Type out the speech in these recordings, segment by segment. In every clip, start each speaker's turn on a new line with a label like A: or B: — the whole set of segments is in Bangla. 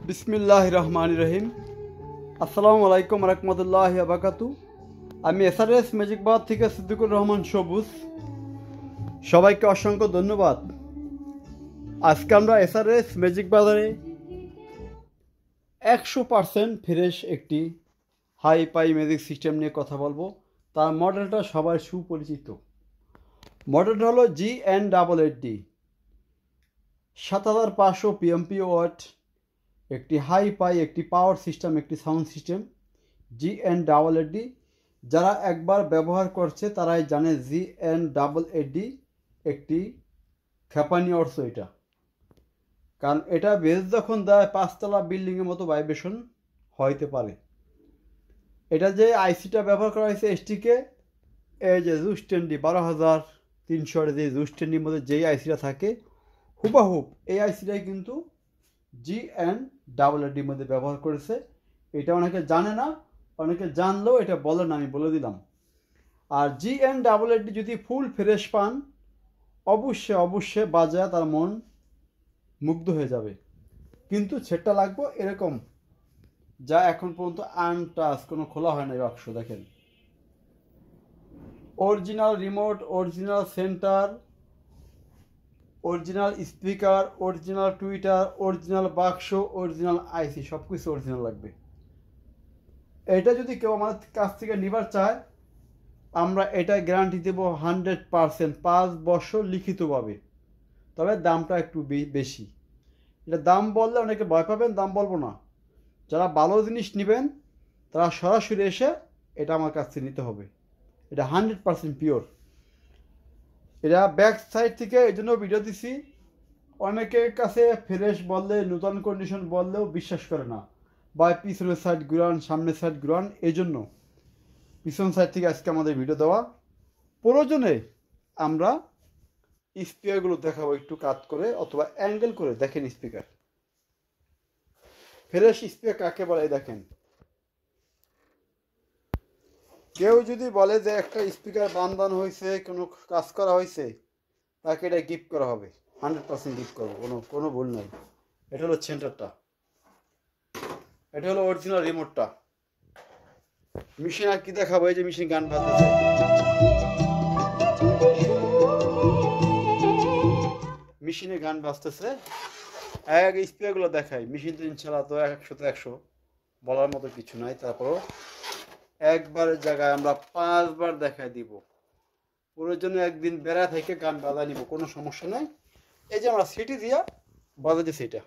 A: বিসমিল্লাহির রহমানির রহিম। আসসালামু আলাইকুম রহমতুল্লাহি ওয়া বারাকাতু। আমি এসআরএস ম্যাজিক বাদ থেকে সিদ্দিকুর রহমান সবুজ। সবাইকে অসংখ্য ধন্যবাদ। আজকে আমরা এসআরএস ম্যাজিক বাজারে 100% ফ্রেশ একটি হাই পাই ম্যাজিক সিস্টেম নিয়ে কথা বলবো। তার মডেলটা সবার সুপরিচিত। মডেলটা হলো GN880 7500 PMP ওয়াট, একটি হাই পাই, একটি পাওয়ার সিস্টেম, একটি সাউন্ড সিস্টেম GN880। যারা একবার ব্যবহার করছে তারাই জানে GN880 একটি খেপানি অর্থ এটা, কারণ এটা বেস যখন দেয় 5তলা বিল্ডিংয়ের মতো ভাইব্রেশন হইতে পারে। এটা যে আইসিটা ব্যবহার করা হয়েছে এসটিকে, এই যে জুস্টেন্ডি 12300 যে জুস্টেন্ডির মধ্যে যেই আইসিটা থাকে হুবাহুব এই আইসিটাই কিন্তু GN880 মধ্যে ব্যবহার করেছে। এটা অনেকে জানে না, অনেকে জানলেও এটা বলে না, আমি বলে দিলাম। আর GN880 যদি ফুল ফ্রেশ পান অবশ্যই বাজায় তার মন মুগ্ধ হয়ে যাবে। কিন্তু সেটটা লাগবে এরকম, যা এখন পর্যন্ত আনটাচ, কোনো খোলা হয় না। বাক্স দেখেন, original remote, original centre, original speaker, original Twitter, original বাক্স, অরিজিনাল আইসি, সব কিছু অরিজিনাল লাগবে। এটা যদি কেউ আমাদের কাছ থেকে নিবার চায় আমরা এটা গ্যারান্টি দেব 100%, 5 বছর লিখিতভাবে। তবে দামটা একটু বেশি। এটা দাম বললে অনেকে ভয় পাবেন, দাম বলবো না। যারা ভালো জিনিস নেবেন তারা সরাসরি এসে এটা আমার কাছ থেকে নিতে হবে। এটা 100% পিওর। এটা ব্যাক সাইড থেকে এই জন্য ভিডিও দিছি, অনেকের কাছে ফ্রেশ বললে, নতুন কন্ডিশন বললেও বিশ্বাস করে না, বা পিছনের সাইড ঘুরান, সামনের সাইড ঘুরান। এই জন্য পিছন সাইড থেকে আজকে আমাদের ভিডিও দেওয়া। প্রয়োজনে আমরা স্পিকারগুলো দেখাবো একটু কাট করে অথবা অ্যাঙ্গেল করে। দেখেন স্পিকার, ফ্রেশ স্পিকার কাকে বলে দেখেন। কেউ যদি বলে যে একটা স্পিকার বান্ধানো হয়েছে, কোনো কাজ করা হয়েছে, তাকে এটা গিফট করা হবে। 100% গিফট করবো, কোনো ভুল নাই। এটা হলো সেন্টারটা, এটা হলো অরিজিনাল রিমোটটা। মেশিন আর কি দেখাবো, এই যে মেশিন গান বাজতেছে, মেশিনে গান বাজতেছে। এক স্পিকারগুলো দেখাই, মেশিন তো ইনশাল্লাহ তো 100 বলার মতো কিছু নাই। তারপরও একবারের জায়গায় আমরা 5 বার দেখাই দিব। প্রয়োজনে একদিন বেড়া থেকে গান বাজা নিব, কোনো সমস্যা নাই। এই যে আমরা সিটি দিয়া বাজাচ্ছি, এটা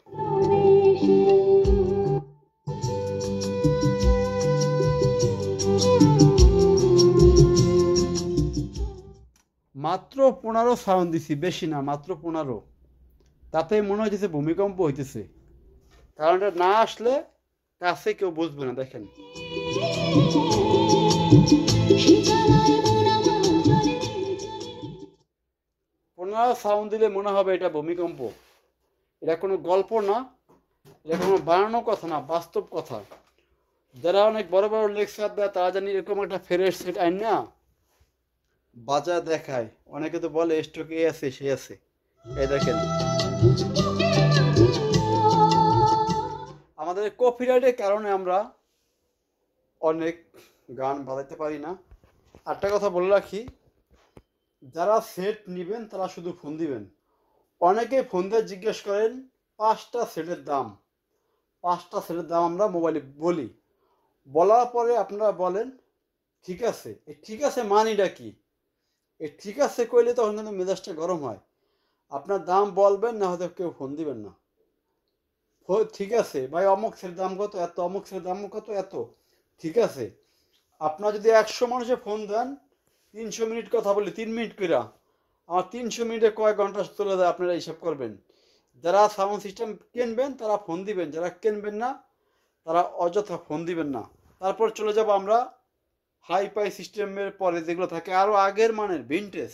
A: মাত্র 15 সাউন্ড দিছি, বেশি না, মাত্র 15। তাতে মনে হইতেছে ভূমিকম্প হইতেছে, কারণ এটা না আসলে কাছে কেউ বুঝবে না। দেখেন, 15 সাউন্ড দিলে মনে হবে এটা ভূমিকম্প। এটা কোনো গল্প না, এটা কোনো বানানো কথা না, বাস্তব কথা। যারা অনেক বড় বড় লেকচার দেয় তারা জানি এরকম একটা ফ্রেশ সেট আইন না বাজার দেখায়। অনেকে তো বলে স্টক এ আছে সে আছে। এই দেখেন, আমাদের কপিরাইটের কারণে আমরা অনেক গান বাজাতে পারি না। আরেকটা কথা বলে রাখি, যারা সেট নেবেন তারা শুধু ফোন দিবেন। অনেকে ফোন দিয়ে জিজ্ঞেস করেন 5টা সেটের দাম। 5টা সেটের দাম আমরা মোবাইলে বলি, বলার পরে আপনারা বলেন ঠিক আছে। এই ঠিক আছে মানিটা কি? এই ঠিক আছে কইলে তখন কিন্তু মেজাজটা গরম হয়। আপনার দাম বলবেন, না হয়তো কেউ ফোন দিবেন না। ঠিক আছে ভাই, অমুক সেটের দাম কত, এত, অমুক সেটের দাম কত, এত। ঠিক আছে, আপনার যদি 100 মানুষে ফোন দেন, 300 মিনিট কথা বলি, 3 মিনিট কইরা, আমার 300 মিনিটে কয় ঘন্টা চলে যায় আপনারা হিসাব করবেন। যারা সাউন্ড সিস্টেম কিনবেন তারা ফোন দিবেন, যারা কিনবেন না তারা অযথা ফোন দিবেন না। তারপর চলে যাব আমরা হাই পাই সিস্টেমের পরে যেগুলো থাকে আরও আগের মানের ভিনটেজ।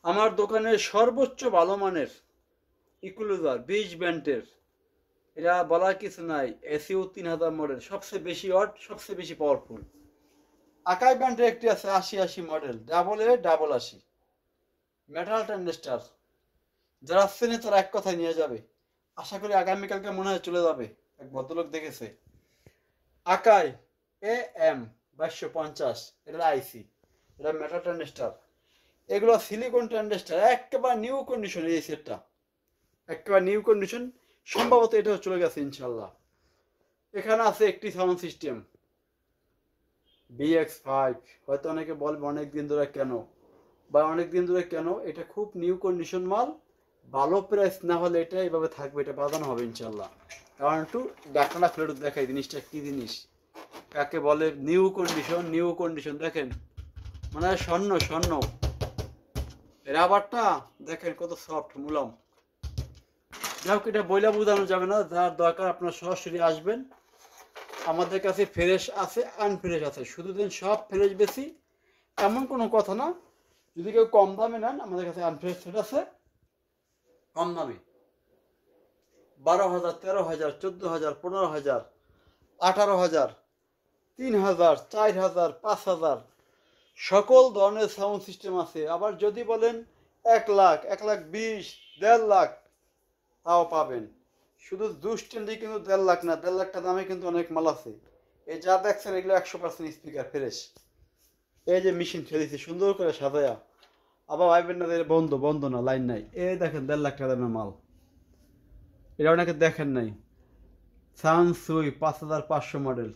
A: আমার দোকানের সর্বোচ্চ ভালো মানের ইকুলাইজার 20 ব্যান্ডের, এটা বলার কিছু নাই। এসিও 3000 মডেল, সবচেয়ে বেশি ওয়াট, সবচেয়ে বেশি পাওয়ারফুল। আকাই ব্যান্ডের একটি আছে 80 মডেল, AA80 মেটাল ট্রানজিস্টার। যারা চেনে তারা এক কথায় নিয়ে যাবে। আশা করি আগামীকালকে মনে হয় চলে যাবে। এক ভদ্রলোক দেখেছে। আকাই AM 2250, এটা আইসি, এটা মেটাল ট্রানজিস্টার, এগুলো সিলিকন ট্রানজিস্টার, একেবারে নিউ কন্ডিশন। এই সেটটা একেবারে নিউ কন্ডিশন, সম্ভবত এটাও চলে গেছে ইনশাল্লাহ। এখানে আছে একটি সাউন্ড সিস্টেম BX5। হয়তো অনেকে বলবে অনেক দিন ধরে কেন, বা অনেক দিন ধরে কেন, এটা খুব নিউ কন্ডিশন মাল। ভালো প্রাইস না হলে এটা এইভাবে থাকবে, এটা বাঁধানো হবে ইনশাল্লাহ। কারণ একটু ডাক্তারটা ফেরত দেখাই জিনিসটা কি জিনিস, কাকে বলে নিউ কন্ডিশন। নিউ কন্ডিশন দেখেন, মানে হয় স্বর্ণ স্বর্ণ। রাবারটা দেখেন কত সফট মুলাম। যাই হোক, এটা বইলা বোঝানো যাবে না, যার দরকার আপনার সরাসরি আসবেন। আমাদের কাছে ফ্রেশ আছে, আনফ্রেশ আছে, শুধু দিন সব ফ্রেশ বেশি এমন কোনো কথা না। যদি কেউ কম দামে নেন, আমাদের কাছে আনফ্রেশ সেট আছে কম দামে, 12,000, 13,000, 14,000, 15,000, 18,000, 3,000, 4,000, 5,000 সকল ধরনের সাউন্ড সিস্টেম আছে। আবার যদি বলেন 1 লাখ, 1,20,000, 1.5 লাখ, তাও পাবেন। শুধু দুষ্টেন্ডি কিন্তু 1.5 লাখ না, 1.5 লাখ দামে কিন্তু অনেক মাল আছে। এই যা দেখছেন এগুলো 100% স্পিকার ফ্রেশ। এই যে মেশিন ফেলেছি সুন্দর করে সাজায়া, আবার ভাইবেন না যে বন্ধ বন্ধ না, লাইন নাই। এই দেখেন 1.5 লাখ দামের মাল, এটা অনেকে দেখেন নাই। সানসুই 5,500 মডেল।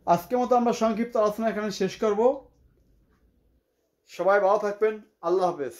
A: আজকের মতো আমরা সংক্ষিপ্ত আলোচনা এখানে শেষ করব। সবাই ভালো থাকবেন, আল্লাহ হাফেজ।